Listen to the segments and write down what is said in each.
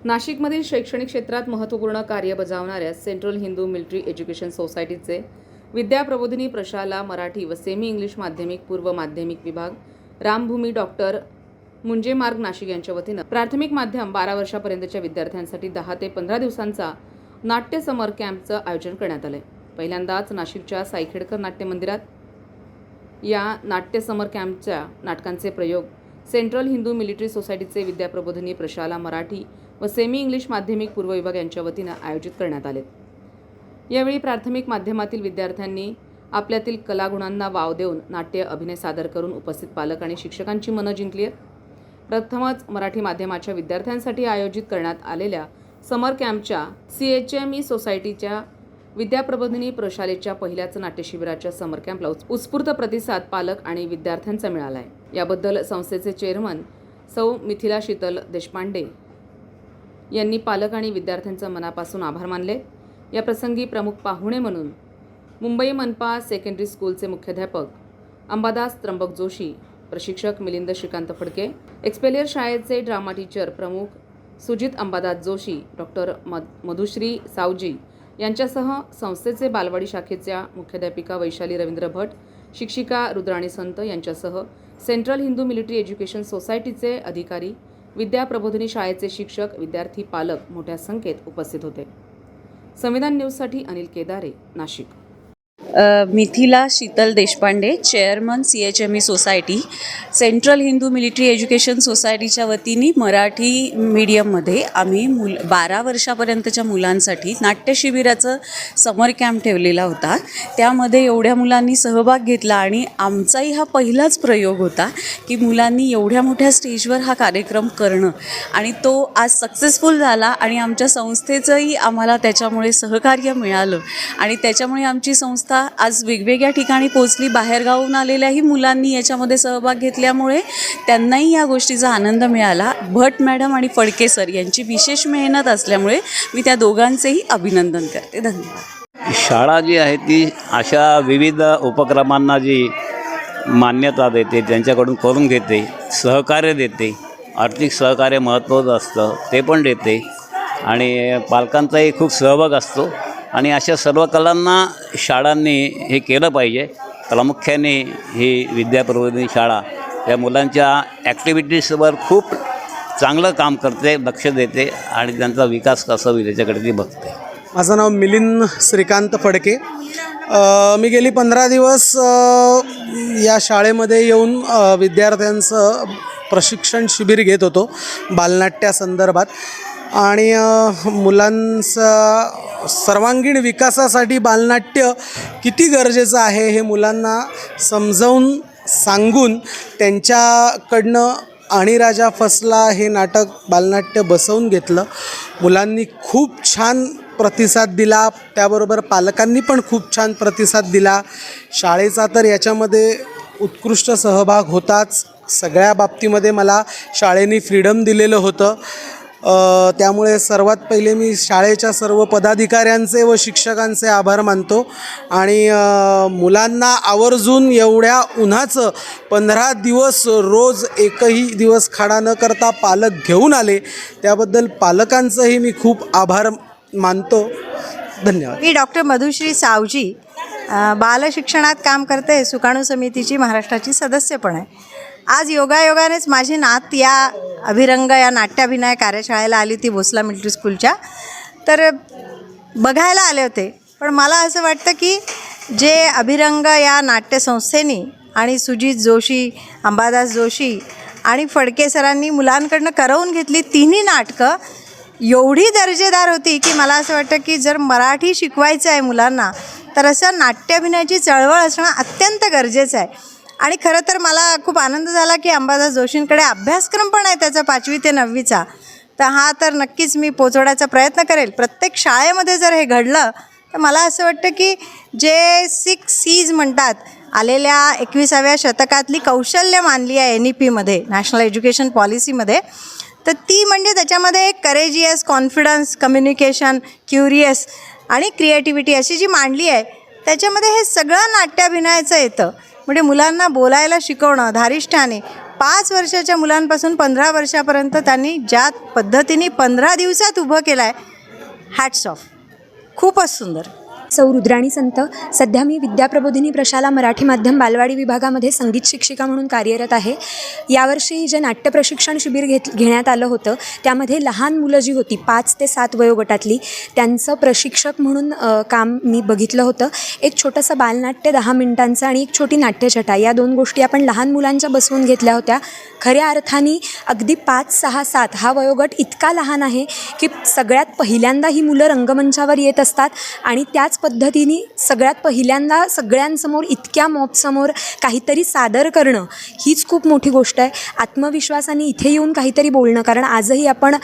नाशिकमधील शैक्षणिक क्षेत्रात महत्त्वपूर्ण कार्य बजावणाऱ्या सेंट्रल हिंदू मिलिटरी एज्युकेशन सोसायटीचे विद्याप्रबोधिनी प्रशाला मराठी व सेमी इंग्लिश माध्यमिक पूर्व माध्यमिक विभाग रामभूमी डॉक्टर मुंजे मार्ग नाशिक यांच्या वतीनं प्राथमिक माध्यम 12 वर्षापर्यंतच्या विद्यार्थ्यांसाठी 10 ते 15 दिवसांचा नाट्य समर कॅम्पचं आयोजन करण्यात आलंय। पहिल्यांदाच नाशिकच्या साईखेडकर नाट्य मंदिरात या नाट्य समर कॅम्पच्या नाटकांचे प्रयोग सेंट्रल हिंदू मिलिटरी सोसायटीचे विद्याप्रबोधिनी प्रशाला मराठी व सेमी इंग्लिश माध्यमिक पूर्व विभाग यांच्या वतीनं आयोजित करण्यात आले। यावेळी प्राथमिक माध्यमातील विद्यार्थ्यांनी आपल्यातील कलागुणांना वाव देऊन नाट्य अभिनय सादर करून उपस्थित पालक आणि शिक्षकांची मनं जिंकली आहेत। प्रथमच मराठी माध्यमाच्या विद्यार्थ्यांसाठी आयोजित करण्यात आलेल्या समर कॅम्पच्या CHME सोसायटीच्या विद्याप्रबोधिनी प्रशालेच्या पहिल्याच नाट्यशिबिराच्या समर कॅम्पला उत्स्फूर्त प्रतिसाद पालक आणि विद्यार्थ्यांचा मिळाला आहे। याबद्दल संस्थेचे चेअरमन सौ मिथिला शीतल देशपांडे यांनी पालक आणि विद्यार्थ्यांचा मनापासून आभार मानले। या प्रसंगी प्रमुख पाहुणे म्हणून मुंबई मनपा सेकंडरी स्कूलचे मुख्याध्यापक अंबादास त्र्यंबक जोशी, प्रशिक्षक मिलिंद श्रीकांत फडके, एक्सपेलियर शाळेचे ड्रामा टीचर प्रमुख सुजित अंबादास जोशी, डॉक्टर मधुश्री सावजी यांच्यासह संस्थेचे बालवाडी शाखेच्या मुख्याध्यापिका वैशाली रवींद्र भट, शिक्षिका रुद्राणी संत यांच्यासह सेंट्रल हिंदू मिलिटरी एज्युकेशन सोसायटीचे अधिकारी, विद्याप्रबोधिनी शाळेचे शिक्षक, विद्यार्थी, पालक मोठ्या संख्येत उपस्थित होते। संविधान न्यूजसाठी Anil Kedare, Nashik. Mithila Sheetal Deshpande, chairman CHME society, central Hindu military education सोसायटीच्या वतीने मराठी मीडियममध्ये आम्ही 12 वर्षापर्यंतच्या मुलांसाठी नाट्यशिबिराचं समर कॅम्प ठेवलेला होता। त्यामध्ये एवढ्या मुलांनी सहभाग घेतला आणि आमचाही हा पहिलाच प्रयोग होता की मुलांनी एवढ्या मोठ्या स्टेजवर हा कार्यक्रम करणं, आणि तो आज सक्सेसफुल झाला आणि आमच्या संस्थेचंही आम्हाला त्याच्यामुळे सहकार्य मिळालं आणि त्याच्यामुळे आमची संस्था आज वेगवेगळ्या ठिकाणी पोहोचली। बाहेरगावून आलेल्याही मुलांनी याच्यामध्ये सहभाग घेतल्यामुळे त्यांनाही या गोष्टीचा आनंद मिळाला। भट मॅडम आणि फडके सर यांची विशेष मेहनत असल्यामुळे मी त्या दोघांचेही अभिनंदन करते। धन्यवाद। शाळा जी आहे ती अशा विविध उपक्रमांना जी मान्यता देते, त्यांच्याकडून करून घेते, सहकार्य देते, आर्थिक सहकार्य महत्त्वाचं असतं ते पण देते आणि पालकांचाही खूप सहभाग असतो आणि अशा सर्व कलांना शाळांनी हे केलं पाहिजे। प्रामुख्याने ही विद्याप्रबोधिनी शाळा या मुलांच्या ॲक्टिव्हिटीजवर खूप चांगलं काम करते, लक्ष देते आणि त्यांचा विकास कसा होईल याच्याकडे ती बघते। माझं नाव मिलिंद श्रीकांत फडके। मी गेली 15 दिवस या शाळेमध्ये येऊन विद्यार्थ्यांचं प्रशिक्षण शिबिर घेत होतो बालनाट्यासंदर्भात आणि मुलांचा सर्वांगीण विकासासाठी बालनाट्य किती गरजेचं आहे हे मुलांना समजावून सांगून त्यांच्याकडनं आणि राजा फसला हे नाटक बालनाट्य बसवून घेतलं। मुलांनी खूप छान प्रतिसाद दिला, त्याबरोबर पालकांनी पण खूप छान प्रतिसाद दिला। शाळेचा तर याच्यामध्ये उत्कृष्ट सहभाग होताच। सगळ्या बाबतीमध्ये मला शाळेने फ्रीडम दिलेलं होतं, त्यामुळे सर्वात पहिले मी शाळेच्या सर्व पदाधिकाऱ्यांचे व शिक्षकांचे आभार मानतो आणि मुलांना आवर्जून एवढ्या उन्हाचं 15 दिवस रोज एकही दिवस खाडा न करता पालक घेऊन आले, त्याबद्दल पालकांचंही मी खूप आभार मानतो। धन्यवाद। मी डॉक्टर मधुश्री सावजी, बालशिक्षणात काम करते, सुकाणू समितीची महाराष्ट्राची सदस्य पण आहे। आज योगायोगानेच माझी नात या अभिरंग या नाट्याभिनय कार्यशाळेला आली होती भोसला मिलिटरी स्कूलच्या, तर बघायला आले होते। पण मला असं वाटतं की जे अभिरंग या नाट्यसंस्थेनी आणि सुजित जोशी, अंबादास जोशी आणि फडके सरांनी मुलांकडनं करवून घेतली तिन्ही नाटकं एवढी दर्जेदार होती की मला असं वाटतं की जर मराठी शिकवायचं आहे मुलांना तर असं नाट्याभिनयाची चळवळ असणं अत्यंत गरजेचं आहे। आणि खरं तर मला खूप आनंद झाला की अंबादास जोशींकडे अभ्यासक्रम पण आहे त्याचा 5वी ते 9वीचा, तर हा तर नक्कीच मी पोचवण्याचा प्रयत्न करेल। प्रत्येक शाळेमध्ये जर हे घडलं तर मला असं वाटतं की जे 6 C's म्हणतात, आलेल्या 21व्या शतकातली कौशल्य मानली आहे NEPमध्ये, नॅशनल एज्युकेशन पॉलिसीमध्ये, तर ती म्हणजे त्याच्यामध्ये एक करेजियस, कॉन्फिडन्स, कम्युनिकेशन, क्युरियस आणि क्रिएटिव्हिटी अशी जी मांडली आहे त्याच्यामध्ये हे सगळं नाट्याभिनयाचं येतं। म्हणजे मुलांना बोलायला शिकवणं, धारिष्ठ्याने 5 वर्षाच्या मुलांपासून 15 वर्षापर्यंत त्यांनी ज्या पद्धतीने 15 दिवसात उभं केलं आहे, हॅट्स ऑफ. खूपच सुंदर. सौ रुद्राणी संत. सध्या मी विद्याप्रबोधिनी प्रशाला मराठी माध्यम बालवाडी विभागामध्ये संगीत शिक्षिका म्हणून कार्यरत आहे. यावर्षी जे नाट्य प्रशिक्षण शिबिर घेण्यात आलं होतं त्यामध्ये लहान मुलं जी होती 5 ते 7 वयोगटातली, त्यांचं प्रशिक्षक म्हणून काम मी बघितलं होतं. एक छोटंसं बालनाट्य 10 मिनिटांचं आणि एक छोटी नाट्यछटा, या 2 गोष्टी आपण लहान मुलांच्या बसवून घेतल्या होत्या. खऱ्या अर्थाने अगदी 5, 6, 7 हा वयोगट इतका लहान आहे की सगळ्यात पहिल्यांदा ही मुलं रंगमंचावर येत असतात आणि त्याच पद्धतीने सगळ्यात पहिल्यांदा सगळ्यांसमोर इतक्या मॉबसमोर काहीतरी सादर करणं हीच खूप मोठी गोष्ट आहे. आत्मविश्वासाने इथे येऊन काहीतरी बोलणं, कारण आजही आपण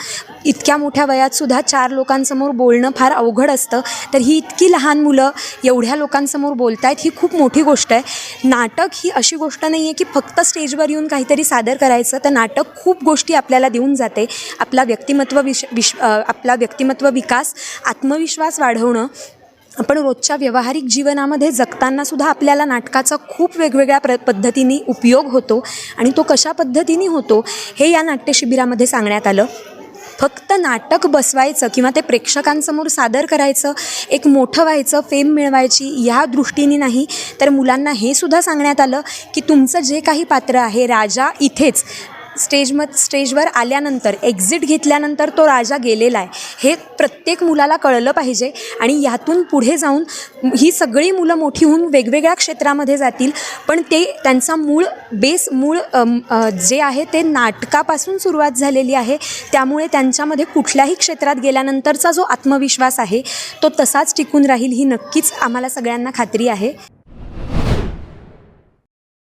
इतक्या मोठ्या वयातसुद्धा 4 लोकांसमोर बोलणं फार अवघड असतं, तर ही इतकी लहान मुलं एवढ्या लोकांसमोर बोलत आहेत ही खूप मोठी गोष्ट आहे. नाटक ही अशी गोष्ट नाही आहे की फक्त स्टेजवर येऊन काहीतरी सादर करायचं, तर नाटक खूप गोष्टी आपल्याला देऊन जाते. आपला व्यक्तिमत्व विकास, आत्मविश्वास वाढवणं. आपण रोजच्या व्यावहारिक जीवनामध्ये जगतानासुद्धा आपल्याला नाटकाचा खूप वेगवेगळ्या पद्धतीने उपयोग होतो आणि तो कशा पद्धतीने होतो हे या नाट्यशिबिरामध्ये सांगण्यात आलं. फक्त नाटक बसवायचं किंवा ते प्रेक्षकांसमोर सादर करायचं, एक मोठं व्हायचं, फेम मिळवायची ह्या दृष्टीने नाही, तर मुलांना हे सुद्धा सांगण्यात आलं की तुमचं जे काही पात्र आहे, राजा इथेच स्टेजवर आल्यानंतर, एक्झिट घेतल्यानंतर तो राजा गेलेला आहे, हे प्रत्येक मुलाला कळलं पाहिजे. आणि यातून पुढे जाऊन ही सगळी मुलं मोठी होऊन वेगवेगळ्या क्षेत्रामध्ये जातील, पण ते त्यांचा मूळ जे आहे ते नाटकापासून सुरुवात झालेली आहे. त्यामुळे त्यांच्यामध्ये कुठल्याही क्षेत्रात गेल्यानंतरचा जो आत्मविश्वास आहे तो तसाच टिकून राहील, ही नक्कीच आम्हाला सगळ्यांना खात्री आहे.